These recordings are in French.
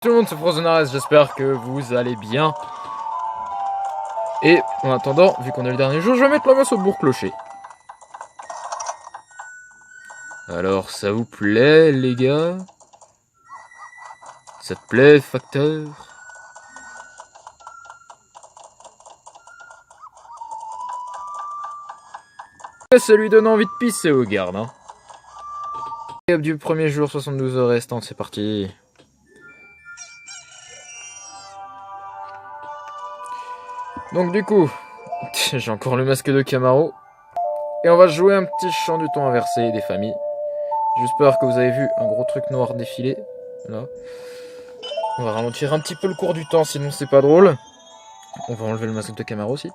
tout le monde, c'est Frozenares, j'espère que vous allez bien. Et en attendant, vu qu'on est le dernier jour, je vais mettre la main sur le bourg-clocher. Alors, ça vous plaît, les gars? Ça te plaît, facteur? Ça lui donne envie de pisser au garde, hein. Et hop, du premier jour, 72 heures restantes, c'est parti. Donc du coup, j'ai encore le masque de Camaro. Et on va jouer un petit chant du temps inversé des familles. J'espère que vous avez vu un gros truc noir défiler. Là. On va ralentir un petit peu le cours du temps, sinon c'est pas drôle. On va enlever le masque de Camaro aussi.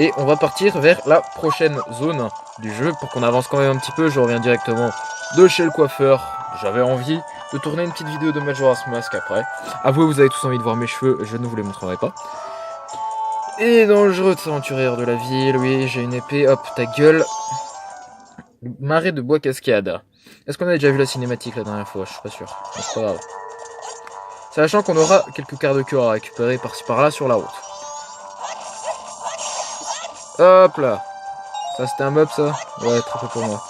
Et on va partir vers la prochaine zone du jeu. Pour qu'on avance quand même un petit peu, je reviens directement de chez le coiffeur. J'avais envie de tourner une petite vidéo de Majora's Mask après. Avouez, vous avez tous envie de voir mes cheveux, je ne vous les montrerai pas. Et dangereux de s'aventurière de la ville, oui, j'ai une épée, hop, ta gueule. Marais de bois cascade. Est-ce qu'on a déjà vu la cinématique la dernière fois? Je suis pas sûr, mais c'est pas grave. Sachant qu'on aura quelques quarts de cœur à récupérer par-ci par-là sur la route. Hop là. Ça c'était un mob ça? Ouais, très peu pour moi.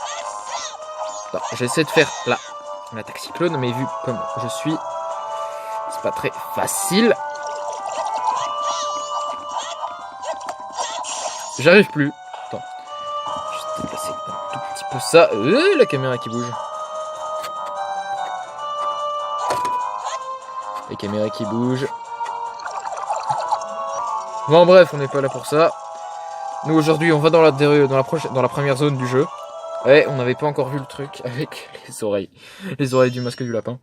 J'essaie de faire l'attaque cyclone, mais vu comme je suis, c'est pas très facile. J'arrive plus. Attends. Juste déplacer un tout petit peu ça. La caméra qui bouge. La caméra qui bouge. Bon bref, on n'est pas là pour ça. Nous aujourd'hui on va dans la première zone du jeu. Ouais, on n'avait pas encore vu le truc avec les oreilles. Les oreilles du masque du lapin.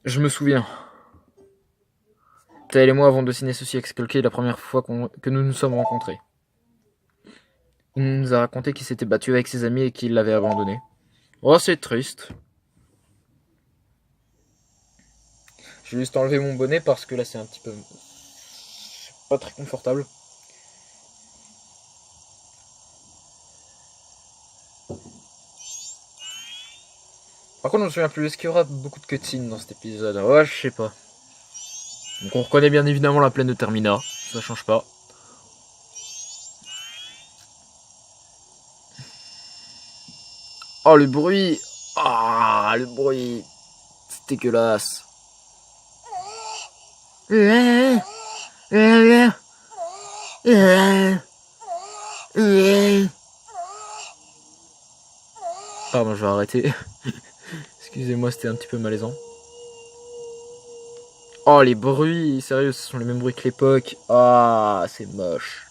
Je me souviens. Taël et moi avons dessiné ceci avec Skullkey la première fois que nous nous sommes rencontrés. Il nous a raconté qu'il s'était battu avec ses amis et qu'il l'avait abandonné. Oh, c'est triste. J'ai juste enlevé mon bonnet parce que là c'est un petit peu... C'est pas très confortable. Par contre, je me souviens plus. Est-ce qu'il y aura beaucoup de cutscenes dans cet épisode? Ouais, je sais pas. Donc on reconnaît bien évidemment la plaine de Termina. Ça change pas. Oh, le bruit! Ah, le bruit! C'est dégueulasse. Pardon, je vais arrêter. Excusez-moi, c'était un petit peu malaisant. Oh, les bruits! Sérieux, ce sont les mêmes bruits que l'époque. Ah, c'est moche.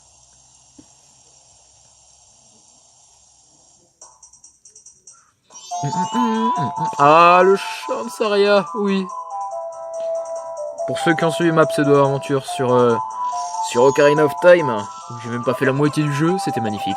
Ah, le chant de Saria, oui. Pour ceux qui ont suivi ma pseudo-aventure sur Ocarina of Time, où j'ai même pas fait la moitié du jeu, c'était magnifique.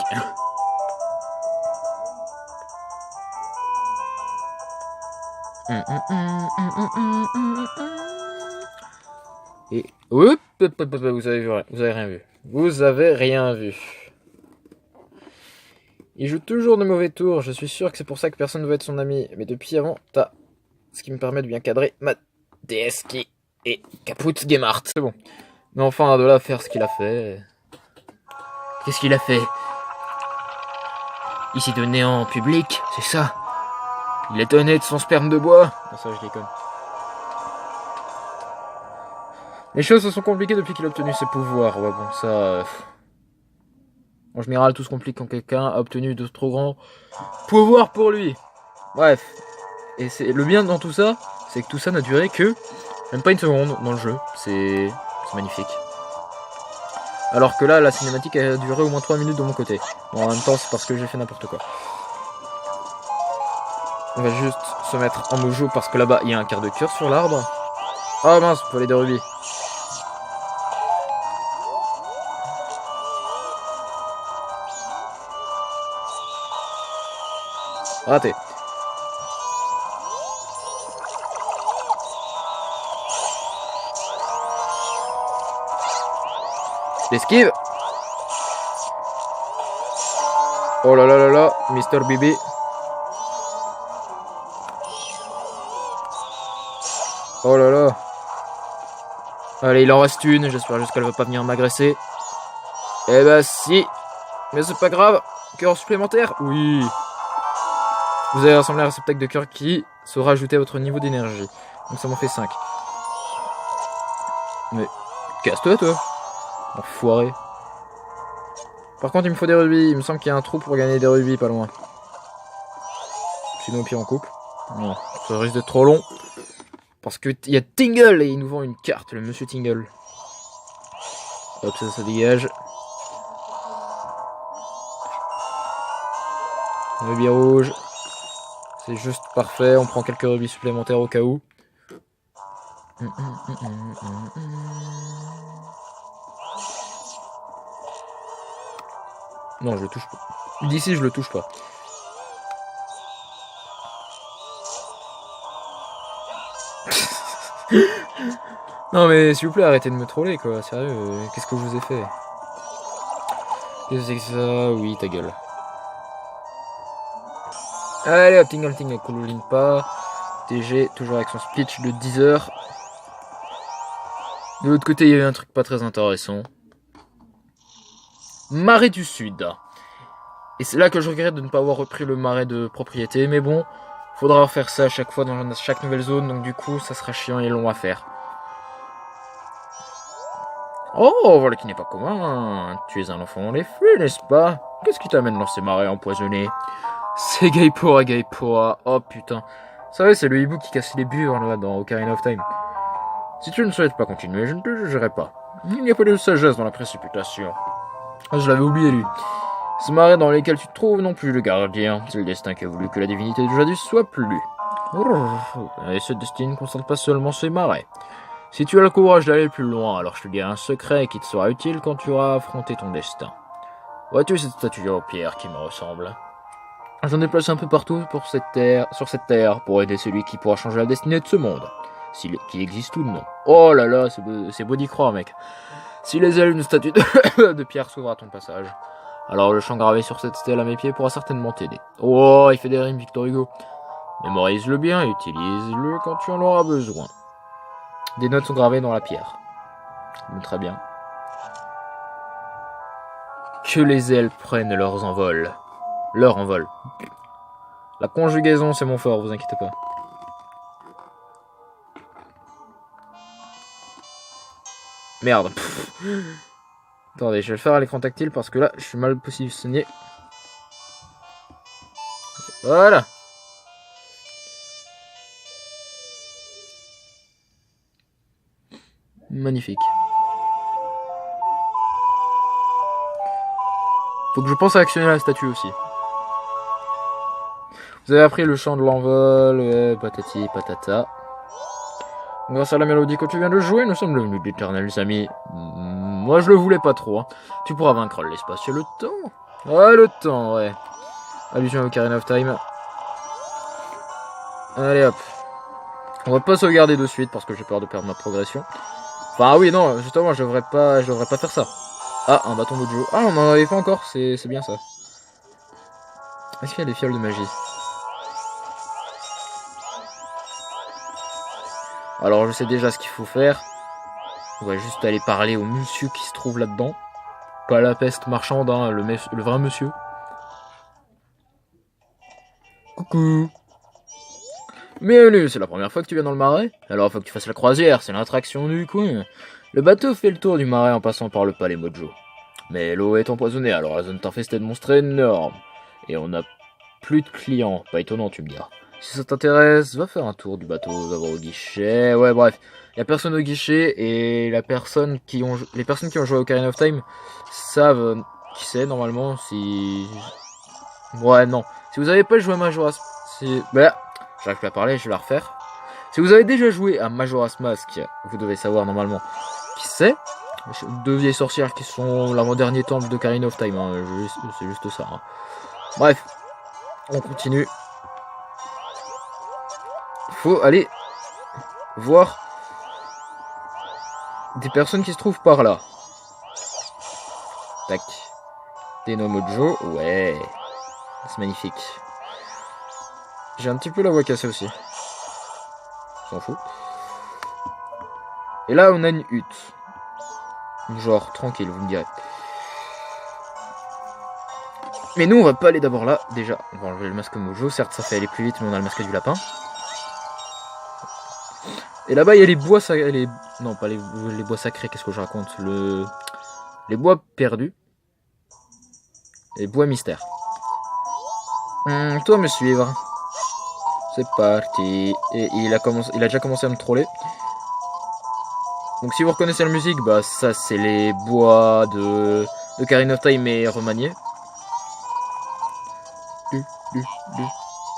Et... Oups, vous avez rien vu. Vous avez rien vu. Il joue toujours de mauvais tours, je suis sûr que c'est pour ça que personne ne veut être son ami. Mais depuis avant, t'as ce qui me permet de bien cadrer ma DS qui est Caput Gemart. C'est bon. Mais enfin, de là à faire ce qu'il a fait... Qu'est-ce qu'il a fait? Il s'est donné en public, c'est ça? Il est donné de son sperme de bois? Non, ça je déconne. Les choses se sont compliquées depuis qu'il a obtenu ses pouvoirs. Ouais, bon, ça... En général, tout se complique quand quelqu'un a obtenu de trop grands pouvoirs pour lui. Bref. Et c'est le bien dans tout ça, c'est que tout ça n'a duré que même pas une seconde dans le jeu. C'est magnifique. Alors que là, la cinématique a duré au moins 3 minutes de mon côté. Bon, en même temps, c'est parce que j'ai fait n'importe quoi. On va juste se mettre en mojo parce que là-bas, il y a un quart de cœur sur l'arbre. Oh mince, faut aller des rubis. Raté. L'esquive. Oh là là là là, Mister Bibi. Oh là là. Allez, il en reste une, j'espère juste qu'elle va pas venir m'agresser. Eh bah si. Mais c'est pas grave. Cœur supplémentaire? Oui. Vous avez rassemblé un réceptacle de cœur qui sera ajouté à votre niveau d'énergie. Donc ça m'en fait 5. Mais casse-toi toi. Enfoiré. Par contre il me faut des rubis. Il me semble qu'il y a un trou pour gagner des rubis pas loin. Sinon au pire on coupe. Non, ça risque d'être trop long. Parce qu'il y a Tingle et il nous vend une carte, le monsieur Tingle. Hop, ça dégage. Rubis rouge. C'est juste parfait, on prend quelques rubis supplémentaires au cas où. Non, je le touche pas. D'ici, je le touche pas. Non mais s'il vous plaît, arrêtez de me troller quoi, sérieux, qu'est-ce que je vous ai fait? Qu'est-ce que c'est que ça? Oui, ta gueule. Allez hop, Tingle, Koulouline pas. TG, toujours avec son speech de 10 heures. De l'autre côté, il y avait un truc pas très intéressant. Marais du Sud. Et c'est là que je regrette de ne pas avoir repris le marais de propriété, mais bon, faudra refaire ça à chaque fois dans chaque nouvelle zone, donc du coup, ça sera chiant et long à faire. Oh, voilà qui n'est pas commun. Tu es un enfant dans les flux, n'est-ce pas? Qu'est-ce qui t'amène dans ces marais empoisonnés? C'est Gaipoa. Oh putain. Vous savez, c'est le hibou qui casse les bures là dans Ocarina of Time. Si tu ne souhaites pas continuer, je ne te jugerai pas. Il n'y a pas de sagesse dans la précipitation. Ah, je l'avais oublié lui. Ces marais dans lesquels tu te trouves non plus le gardien. C'est le destin qui a voulu que la divinité du jadis soit plus. Et ce destin ne concerne pas seulement ces marais. Si tu as le courage d'aller plus loin, alors je te dirai un secret qui te sera utile quand tu auras affronté ton destin. Vois-tu cette statue en pierre qui me ressemble? J'en ai placé un peu partout sur cette terre pour aider celui qui pourra changer la destinée de ce monde. Qui existe ou non. Oh là là, c'est beau d'y croire, mec. Si les ailes d'une statue de pierre s'ouvrent à ton passage, alors le chant gravé sur cette stèle à mes pieds pourra certainement t'aider. Oh, il fait des rimes, Victor Hugo. Mémorise-le bien et utilise-le quand tu en auras besoin. Des notes sont gravées dans la pierre. Très bien. Que les ailes prennent leur envol. La conjugaison, c'est mon fort, vous inquiétez pas. Merde. Attendez, je vais le faire à l'écran tactile parce que là, je suis mal positionné. Voilà. Magnifique. Faut que je pense à actionner la statue aussi. Vous avez appris le chant de l'envol, patati patata. Grâce à la mélodie que tu viens de jouer, nous sommes devenus d'éternels amis. Moi, je le voulais pas trop. Hein. Tu pourras vaincre l'espace et le temps. Ah, le temps, ouais. Allusion au Ocarina of Time. Allez, hop. On va pas sauvegarder de suite parce que j'ai peur de perdre ma progression. Enfin, oui, non, justement, je devrais pas faire ça. Ah, un bâton mojo. Ah, on en avait pas encore, c'est bien ça. Est-ce qu'il y a des fioles de magie? Alors, je sais déjà ce qu'il faut faire. On va juste aller parler au monsieur qui se trouve là-dedans. Pas la peste marchande, hein, le vrai monsieur. Coucou. Bienvenue, c'est la première fois que tu viens dans le marais? Alors, faut que tu fasses la croisière, c'est l'attraction du coin. Le bateau fait le tour du marais en passant par le palais Mojo. Mais l'eau est empoisonnée, alors la zone t'infestée de monstres énormes. Et on n'a plus de clients, pas étonnant tu me diras. Si ça t'intéresse, va faire un tour du bateau, va voir au guichet. Ouais, bref, y a personne au guichet et les personnes qui ont joué à Ocarina of Time savent qui c'est normalement. Si ouais, non, si vous avez pas joué à Majora's, j'arrive plus à parler, je vais la refaire. Si vous avez déjà joué à Majora's Mask, vous devez savoir normalement qui c'est. Deux vieilles sorcières qui sont l'avant-dernier temple d'Ocarina of Time, hein. C'est juste ça. Hein. Bref, on continue. Faut aller voir des personnes qui se trouvent par là. Tac. Tenomojo, ouais. C'est magnifique. J'ai un petit peu la voix cassée aussi. S'en fout. Et là, on a une hutte. Genre, tranquille, vous me direz. Mais nous, on va pas aller d'abord là. Déjà, on va enlever le masque Mojo. Certes, ça fait aller plus vite, mais on a le masque du lapin. Et là-bas, il y a les bois sacrés. Non, pas les bois sacrés, qu'est-ce que je raconte? Les bois perdus. Les bois mystères. Toi, me suivre. C'est parti. Et il a déjà commencé à me troller. Donc si vous reconnaissez la musique, bah ça c'est les bois de Ocarina of Time mais remaniés.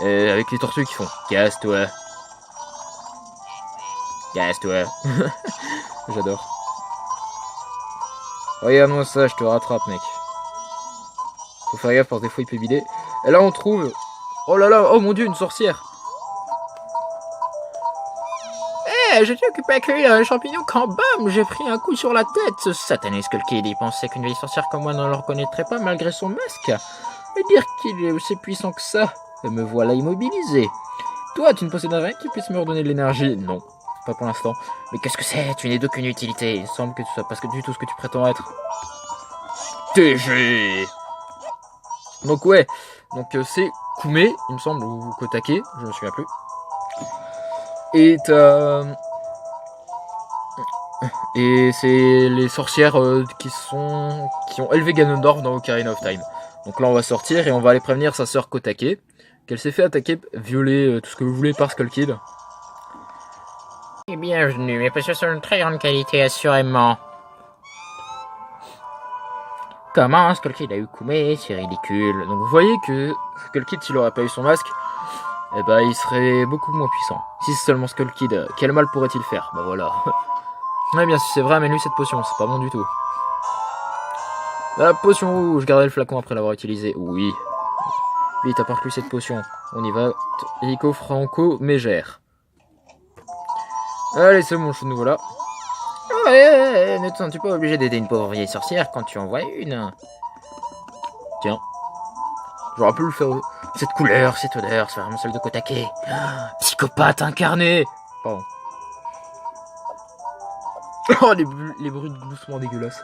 Et avec les tortues qui font casse-toi. Casse-toi. J'adore. Regarde-moi ça, je te rattrape mec. Faut faire gaffe parce que des fois il peut bider. Et là on trouve... Oh là là, oh mon dieu, une sorcière. Je suis occupé à cueillir un champignon quand bam, j'ai pris un coup sur la tête. Ce satané Skull Kid, il pensait qu'une vieille sorcière comme moi ne le reconnaîtrait pas malgré son masque. Et dire qu'il est aussi puissant que ça. Et me voilà immobilisé. Toi, tu ne possèdes rien qui puisse me redonner de l'énergie? Non, pas pour l'instant. Mais qu'est-ce que c'est? Tu n'es d'aucune utilité. Il semble que tu sois presque du tout ce que tu prétends être. TG. Donc ouais, donc c'est Kume, il me semble, ou Kotake, je me souviens plus. Et c'est les sorcières qui ont élevé Ganondorf dans Ocarina of Time. Donc là on va sortir et on va aller prévenir sa sœur Kotake qu'elle s'est fait attaquer, violer, tout ce que vous voulez par Skull Kid. Et bienvenue, mes potions sont de très grande qualité assurément. Comment Skull Kid a eu Kume, c'est ridicule. Donc vous voyez que Skull Kid s'il aurait pas eu son masque, eh ben il serait beaucoup moins puissant. Si c'est seulement Skull Kid, quel mal pourrait-il faire? Bah voilà. Ouais bien si c'est vrai, amène-lui cette potion, c'est pas bon du tout. La potion rouge, gardez le flacon après l'avoir utilisé. Oui. Vite, apporte-lui cette potion. On y va. Hélico Franco Mégère. Allez, c'est bon, nous voilà. Ouais, ne te sens-tu pas obligé d'aider une pauvre vieille sorcière quand tu en vois une? Tiens. J'aurais pu le faire. Cette couleur, cette odeur, c'est vraiment celle de Kotake. Psychopathe incarné. Pardon. Oh, les bruits de gloussement dégueulasses.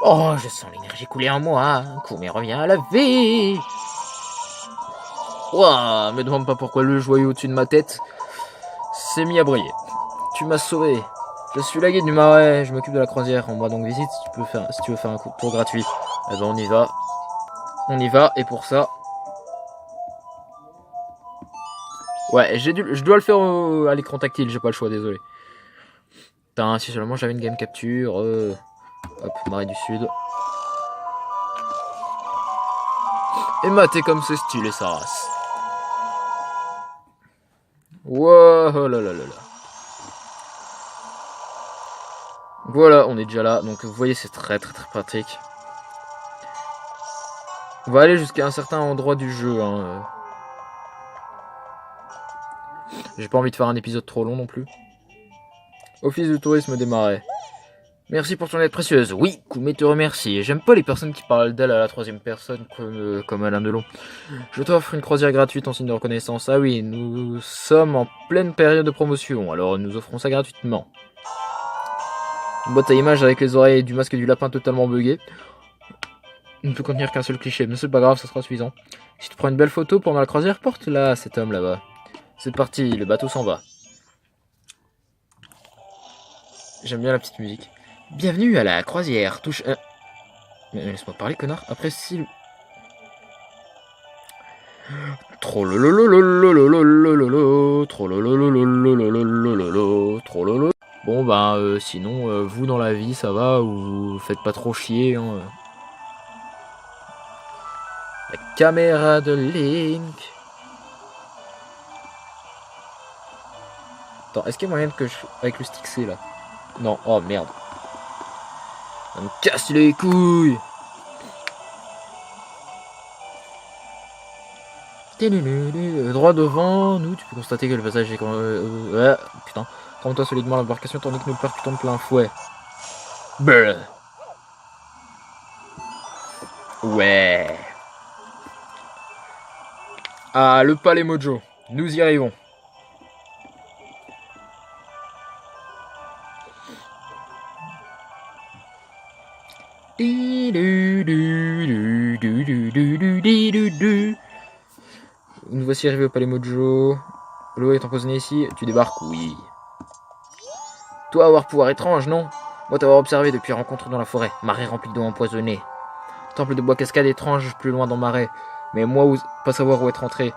Oh, je sens l'énergie couler en moi. Kume revient à la vie. Ouah, me demande pas pourquoi le joyau au-dessus de ma tête s'est mis à briller. Tu m'as sauvé. Je suis la guide du marais, je m'occupe de la croisière. On va donc visite si tu veux faire un coup de tour gratuit. Eh ben on y va. On y va, et pour ça... Ouais, je dois le faire à l'écran tactile, j'ai pas le choix, désolé. Putain, si seulement j'avais une game capture... Hop, Marais du Sud. Et maté comme c'est stylé sa race. Wow, oh là là là là. Voilà, on est déjà là. Donc vous voyez, c'est très très très pratique. On va aller jusqu'à un certain endroit du jeu. Hein. J'ai pas envie de faire un épisode trop long non plus. Office du tourisme des marais. Merci pour ton aide précieuse. Oui, Kume te remercie. J'aime pas les personnes qui parlent d'elle à la troisième personne comme Alain Delon. Je t'offre une croisière gratuite en signe de reconnaissance. Ah oui, nous sommes en pleine période de promotion, alors nous offrons ça gratuitement. Une boîte à images avec les oreilles du masque du lapin totalement buggé. Il ne peut contenir qu'un seul cliché, mais c'est pas grave, ça sera suffisant. Si tu prends une belle photo pendant la croisière, porte-la à cet homme là-bas. C'est parti, le bateau s'en va. J'aime bien la petite musique. Bienvenue à la croisière, touche 1. Mais laisse-moi parler, connard. Après, si... Bon, bah, sinon, vous dans la vie, ça va, ou vous faites pas trop chier, hein. La caméra de Link. Attends, est-ce qu'il y a moyen que je... Avec le stick C, là? Non, oh merde. Ça me casse les couilles. Droit devant nous, tu peux constater que le passage est... ouais, putain. Prends-toi solidement l'embarcation tandis que nous le percutons de plein fouet. Brr. Ouais. Ah, le palais Mojo. Nous y arrivons. Nous voici arrivés au palais Mojo. L'eau est empoisonnée ici. Tu débarques? Oui. Toi avoir pouvoir étrange, non? Moi t'avoir observé depuis rencontre dans la forêt. Marée remplie d'eau empoisonnée. Temple de bois cascade étrange plus loin dans marais. Mais moi pas savoir où être entré.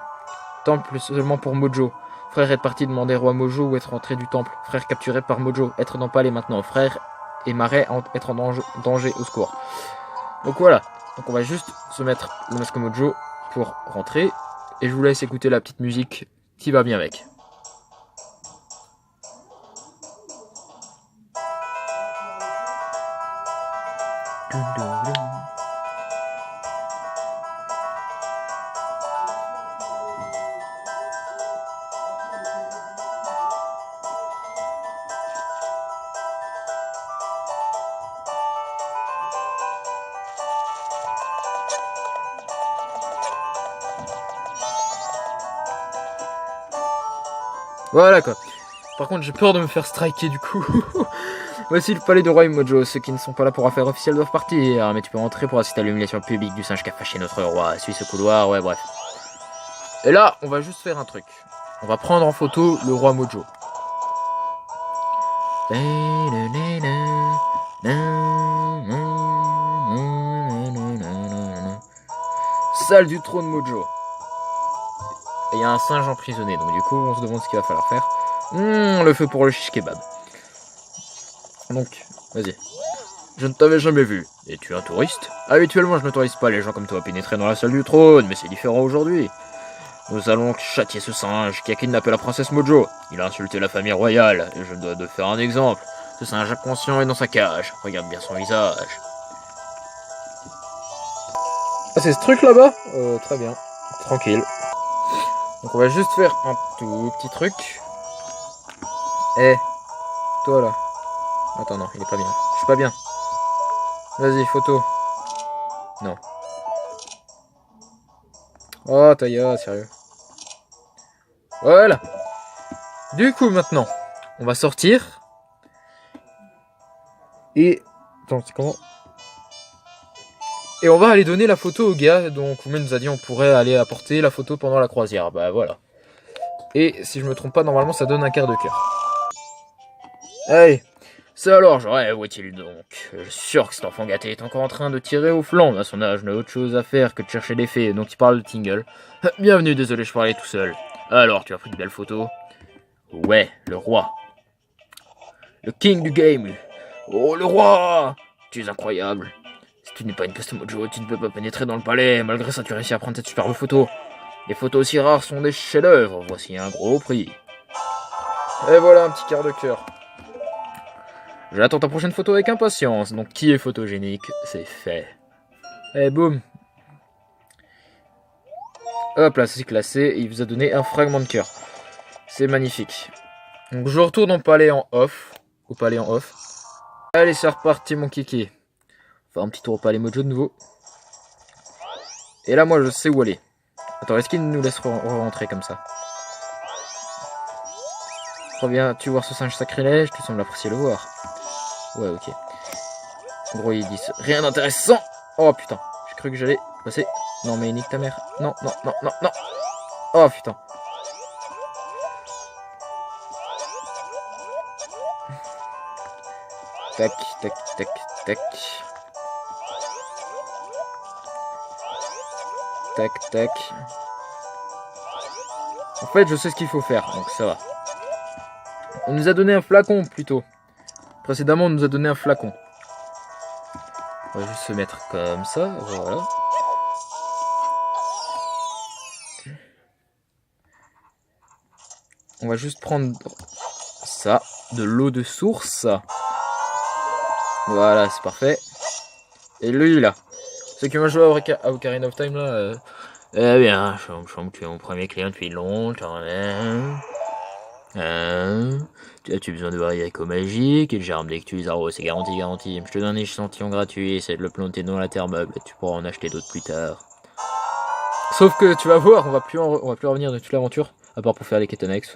Temple seulement pour Mojo. Frère est parti demander roi Mojo où être rentré du temple. Frère capturé par Mojo. Être dans palais maintenant. Frère et marais être en danger au secours. Donc voilà. Donc on va juste se mettre le masque Mojo pour rentrer. Et je vous laisse écouter la petite musique qui va bien avec. Voilà quoi. Par contre j'ai peur de me faire striker du coup. Voici le palais de roi Mojo. Ceux qui ne sont pas là pour affaire officielle doivent partir. Mais tu peux entrer pour assister à l'humiliation publique du singe qui a fâché notre roi. Suis ce couloir, ouais bref. Et là on va juste faire un truc. On va prendre en photo le roi Mojo. Salle du trône Mojo. Et il y a un singe emprisonné, donc du coup on se demande ce qu'il va falloir faire. Le feu pour le shish kebab. Donc, vas-y. Je ne t'avais jamais vu. Es-tu un touriste? Habituellement je n'autorise pas les gens comme toi à pénétrer dans la salle du trône, mais c'est différent aujourd'hui. Nous allons châtier ce singe qui a kidnappé la princesse Mojo. Il a insulté la famille royale, et je dois te faire un exemple. Ce singe inconscient est dans sa cage. Regarde bien son visage. Ah, c'est ce truc là-bas? Très bien. Tranquille. Donc on va juste faire un tout petit truc. Toi là. Attends, non, il est pas bien. Je suis pas bien. Vas-y, photo. Non. Oh, Taya, sérieux. Voilà. Du coup, maintenant, on va sortir. Et... Attends, c'est comment? Et on va aller donner la photo au gars dont Koumé nous a dit on pourrait aller apporter la photo pendant la croisière. Bah voilà. Et si je me trompe pas, normalement ça donne un quart de cœur. Allez. C'est alors, j'aurais, où est-il donc? Je suis sûr que cet enfant gâté est encore en train de tirer au flanc. À son âge, n'a autre chose à faire que de chercher des fées. Donc il parle de Tingle. Bienvenue, désolé, je parlais tout seul. Alors, tu as pris de belles photos? Ouais, le roi. Le king du game. Oh, le roi! Tu es incroyable. Si tu n'es pas une peste Mojo, tu ne peux pas pénétrer dans le palais. Malgré ça, tu réussis à prendre cette superbe photo. Les photos aussi rares sont des chefs-d'œuvre. Voici un gros prix. Et voilà un petit quart de cœur. J'attends ta prochaine photo avec impatience. Donc, qui est photogénique? C'est fait. Et boum. Hop là, c'est classé. Et il vous a donné un fragment de cœur. C'est magnifique. Donc, je retourne au palais en off. Allez, c'est reparti, mon kiki. Enfin, un petit tour au palais Mojo de nouveau. Et là, moi, je sais où aller. Attends, est-ce qu'il nous laisse rentrer comme ça? Reviens-tu voir ce singe sacrilège? Tu sembles apprécier le voir. Ouais, ok. Gros, ils disent rien d'intéressant. Oh putain, j'ai cru que j'allais passer. Non, mais nique ta mère. Non, non, non, non, non. Oh putain. Tac, tac, tac, tac. Tac, tac. En fait, je sais ce qu'il faut faire, donc ça va. On nous a donné un flacon, plutôt. Précédemment, on nous a donné un flacon. On va juste se mettre comme ça, voilà. On va juste prendre ça, de l'eau de source. Voilà, c'est parfait. Et lui, là. Ceux qui m'ont joué à Ocarina of Time, là... Eh bien, je sens que tu es mon premier client depuis longtemps. Tu as besoin de haricots magiques et le germe dès que tu les arroses, c'est garanti, garanti. Je te donne un échantillon gratuit, essaie de le planter dans la terre meuble, tu pourras en acheter d'autres plus tard. Sauf que tu vas voir, on va plus revenir de toute l'aventure, à part pour faire les quêtes annexes.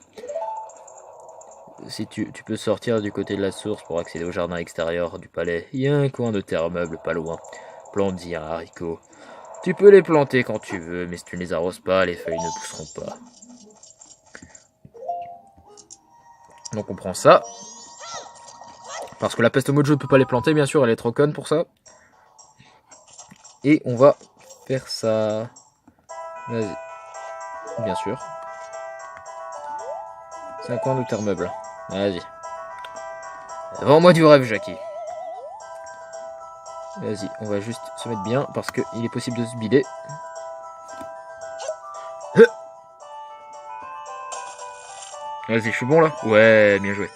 Si tu peux sortir du côté de la source pour accéder au jardin extérieur du palais, il y a un coin de terre meuble pas loin. Plante-y un haricot. Tu peux les planter quand tu veux, mais si tu ne les arroses pas, les feuilles ne pousseront pas. Donc on prend ça. Parce que la peste mojo ne peut pas les planter, bien sûr, elle est trop conne pour ça. Et on va faire ça. Vas-y. Bien sûr. C'est un coin de terre meuble. Vas-y. Vends-moi du rêve, Jackie. Vas-y, on va juste se mettre bien parce qu'il est possible de se bider. Vas-y, je suis bon là? Ouais, bien joué.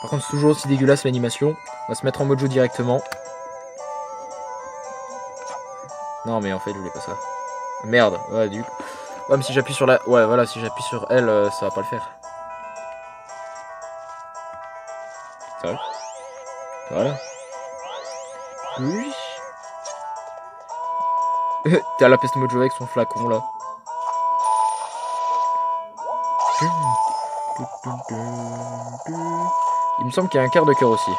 Par contre, c'est toujours aussi dégueulasse l'animation. On va se mettre en mojo directement. Non, mais en fait, je voulais pas ça. Merde, ouais, du coup. Ouais, mais si j'appuie sur la. Ouais, voilà, si j'appuie sur L, ça va pas le faire. C'est vrai? Voilà. Oui. T'as la peste mojo avec son flacon là. Il me semble qu'il y a un quart de cœur aussi.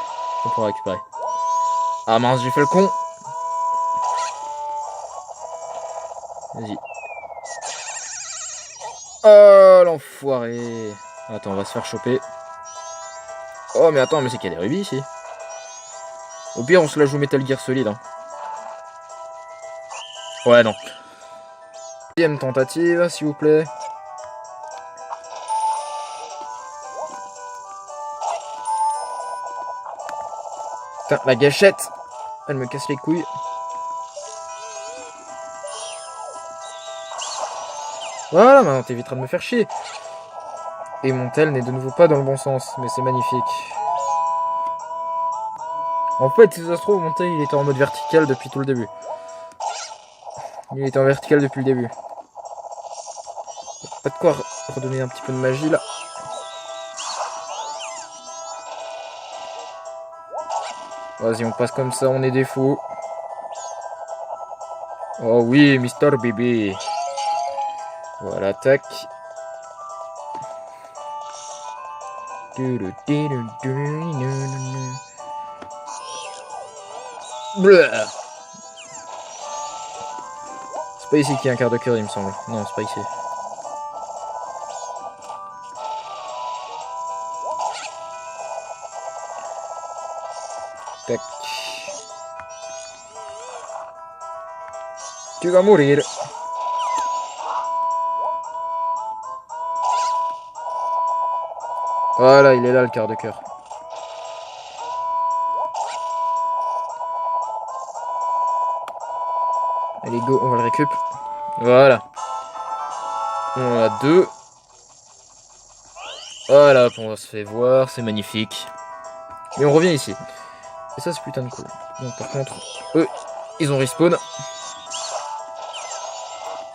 On pourra récupérer. Ah mince, j'ai fait le con. Vas-y. Oh l'enfoiré. Attends, on va se faire choper. Oh mais attends, mais c'est qu'il y a des rubis ici. Au pire, on se la joue Metal Gear Solid. Hein. Ouais, non. Deuxième tentative, s'il vous plaît. Putain, la gâchette. Elle me casse les couilles. Voilà, maintenant t'éviteras de me faire chier. Et mon tel n'est de nouveau pas dans le bon sens, mais c'est magnifique. En fait, si ça se trouve, mon tel il était en mode vertical depuis tout le début. Il était en vertical depuis le début. Pas de quoi redonner un petit peu de magie là. Vas-y, on passe comme ça, on est des fous. Oh oui, Mister Bébé. Voilà, tac. Bleh. C'est pas ici qu'il y a un quart de cœur, il me semble. Non, c'est pas ici. Tac. Tu vas mourir. Voilà, il est là le quart de cœur. Allez, go, on va le récup. Voilà. On a deux. Voilà, on se fait voir, c'est magnifique. Et on revient ici. Et ça, c'est putain de cool. Donc, par contre, eux, ils ont respawn.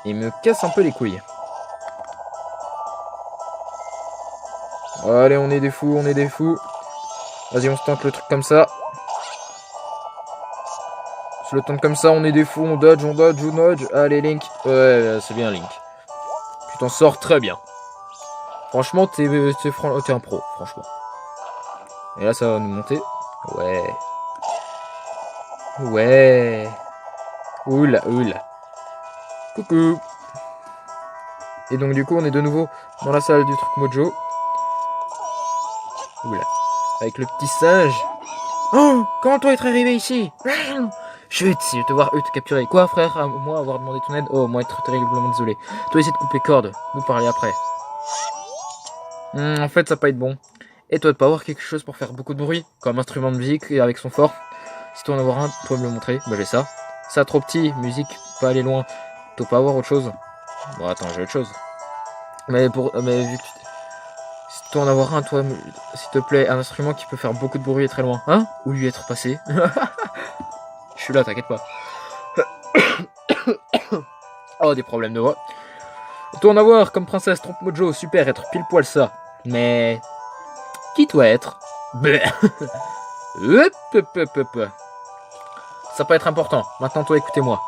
Ils me cassent un peu les couilles. Allez, on est des fous, on est des fous. Vas-y, on se tente le truc comme ça. On se le tente comme ça, on est des fous, on dodge, on dodge. Allez, Link. Ouais, c'est bien, Link. Tu t'en sors très bien. Franchement, t'es un pro, franchement. Et là, ça va nous monter. Ouais. Ouais. Oula, oula. Coucou. Et donc, du coup, on est de nouveau dans la salle du truc mojo. Oula. Avec le petit singe. Oh, comment toi être arrivé ici? Chut, si je te voir eux te capturer. Quoi, frère? À moi avoir demandé ton aide? Oh, moi être terriblement désolé. Toi, essaie de couper corde. Nous parler après. En fait, ça va pas être bon. Et toi, de pas avoir quelque chose pour faire beaucoup de bruit, comme instrument de musique et avec son fort. Si tu en avoir un, tu peux me le montrer. Bah, j'ai ça. Ça, trop petit. Musique, pas aller loin. Tu peux pas avoir autre chose. Bon, attends, j'ai autre chose. Mais vu que si tu en avoir un, toi, s'il te plaît, un instrument qui peut faire beaucoup de bruit et très loin. Hein? Où lui être passé? Je suis là, t'inquiète pas. Oh, des problèmes de voix. Toi en avoir comme princesse Trompe Mojo, super, être pile poil ça. Mais qui doit être? Ça peut être important. Maintenant, toi, écoutez-moi.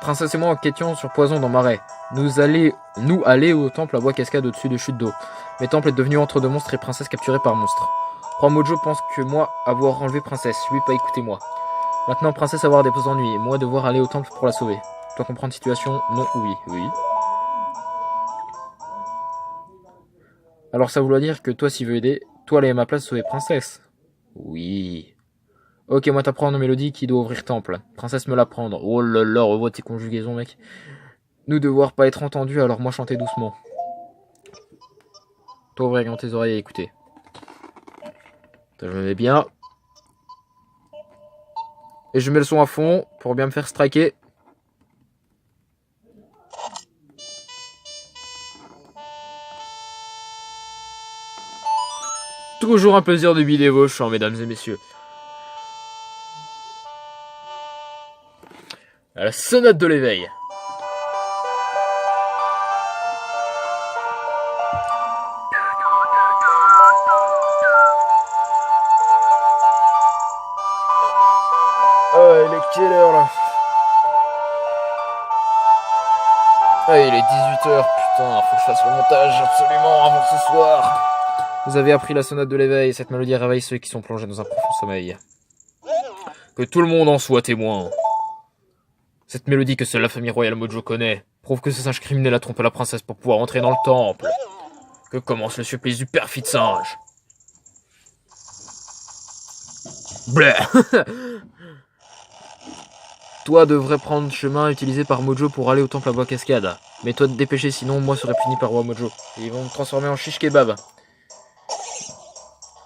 princesse et moi enquêtions sur Poison dans Marais. Nous aller au temple à Bois Cascade au-dessus de chutes d'eau. Mais temple est devenu entre deux monstres et princesse capturée par monstre. Roi Mojo pense que moi avoir enlevé princesse, lui pas écouter moi. Maintenant princesse avoir des ennuis et moi devoir aller au temple pour la sauver. Toi comprendre situation? Non, oui, oui. Alors ça voulait dire que toi s'il veut aider, toi aller à ma place sauver princesse? Oui. Ok, moi t'apprends une mélodie qui doit ouvrir temple. Princesse me l'apprendre. Oh là là, revois tes conjugaisons mec. Nous devoir pas être entendus, alors moi chanter doucement. Toi ouvrir grand tes oreilles et écouter. Je me mets bien. Et je mets le son à fond pour bien me faire striker. Toujours un plaisir de bider vos chants, mesdames et messieurs. À la sonate de l'éveil. Ah, il est quelle heure là? Ah, il est 18h, putain, faut que je fasse le montage absolument avant ce soir. Vous avez appris la sonate de l'éveil, cette mélodie réveille ceux qui sont plongés dans un profond sommeil. Que tout le monde en soit témoin. Cette mélodie que seule la famille royale Mojo connaît prouve que ce singe criminel a trompé la princesse pour pouvoir entrer dans le temple. Que commence le supplice du perfide singe. Bleh. Toi devrais prendre le chemin utilisé par Mojo pour aller au temple à Bois Cascade. Mais toi de dépêcher, sinon moi serai puni par Roi Mojo. Et ils vont me transformer en shish kebab.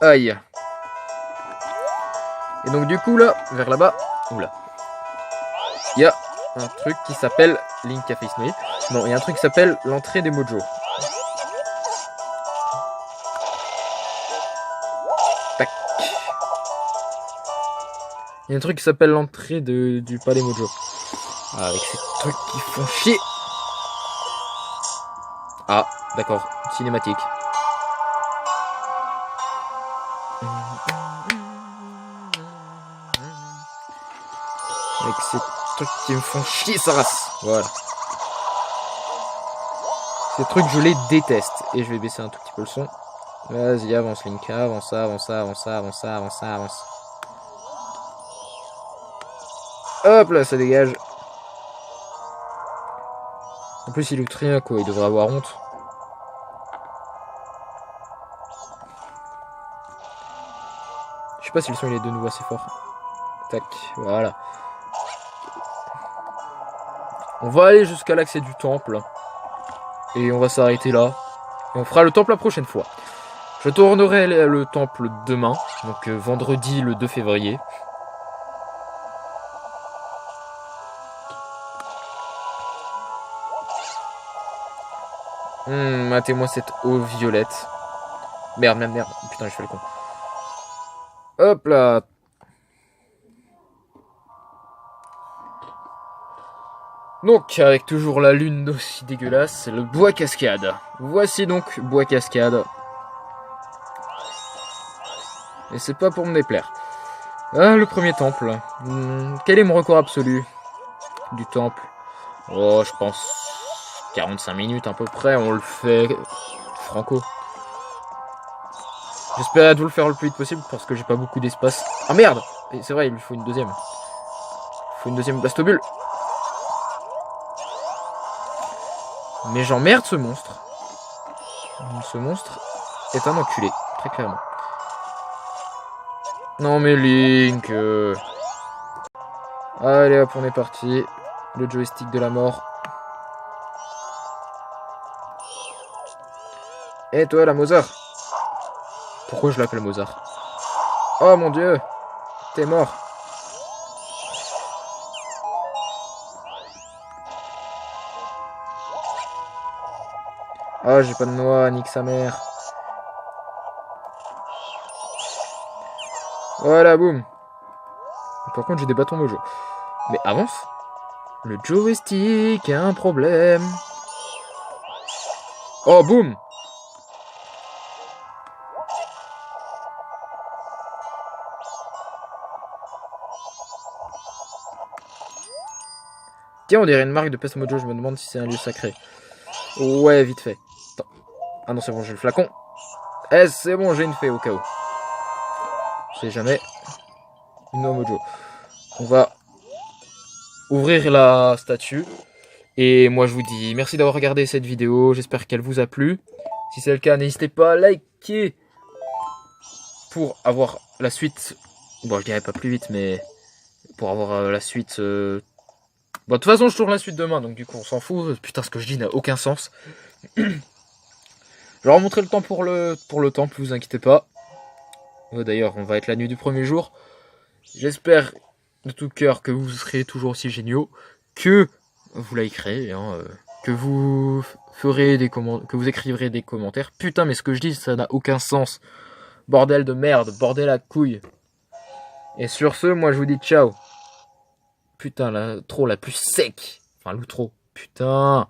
Aïe. Et donc du coup là, vers là-bas, oula, il y a un truc qui s'appelle Link a fait se noyer. Non, il y a un truc qui s'appelle l'entrée des Mojo. Tac. Il y a un truc qui s'appelle l'entrée du palais Mojo. Ah, avec ces trucs qui font chier. Ah, d'accord, cinématique. Avec ces trucs qui me font chier sa race. Voilà. Ces trucs, je les déteste. Et je vais baisser un tout petit peu le son. Vas-y, avance Link, avance, avance, avance, avance, avance, avance. Hop là, ça dégage. En plus, il lutte rien, quoi. Il devrait avoir honte. Je sais pas si le son il est de nouveau assez fort. Tac, voilà. On va aller jusqu'à l'accès du temple. Et on va s'arrêter là. Et on fera le temple la prochaine fois. Je tournerai le temple demain. Donc vendredi le 2 février. Matez-moi cette eau violette. Merde, merde, merde. Putain, je fais le con. Hop là. Donc, avec toujours la lune aussi dégueulasse, le bois cascade. Voici donc bois cascade. Et c'est pas pour me déplaire. Ah, le premier temple. Quel est mon record absolu du temple? Oh, je pense 45 minutes à peu près, on le fait franco. J'espère vous le faire le plus vite possible parce que j'ai pas beaucoup d'espace. Ah merde! C'est vrai, il lui faut une deuxième. Il faut une deuxième blastobule. Mais j'emmerde ce monstre. Ce monstre est un enculé, très clairement. Non mais Link... Allez hop, on est parti. Le joystick de la mort. Et toi la Mozart? Pourquoi je l'appelle Mozart? Oh mon dieu! T'es mort. Ah, j'ai pas de noix, nique sa mère. Voilà, boum. Par contre, j'ai des bâtons Mojo. Mais avance. Le joystick a un problème. Oh, boum. Tiens, on dirait une marque de Pest Mojo, je me demande si c'est un lieu sacré. Ouais, vite fait. Attends. Ah non, c'est bon, j'ai le flacon. Eh, c'est bon, j'ai une fée au cas où. Je sais jamais. No Mojo. On va ouvrir la statue. Et moi, je vous dis merci d'avoir regardé cette vidéo. J'espère qu'elle vous a plu. Si c'est le cas, n'hésitez pas à liker pour avoir la suite. Bon, je dirais pas plus vite, mais pour avoir la suite. Bon, de toute façon, je tourne la suite demain, donc du coup, on s'en fout. Putain, ce que je dis n'a aucun sens. Je vais leur montrer le temps pour le temple, vous inquiétez pas. D'ailleurs, on va être la nuit du premier jour. J'espère de tout cœur que vous serez toujours aussi géniaux, que vous likerez, hein, que vous ferez des que vous écriverez des commentaires. Putain, mais ce que je dis, ça n'a aucun sens. Bordel de merde, bordel à couille. Et sur ce, moi je vous dis ciao. Putain, la trop la plus sec. Enfin, l'outro. Putain.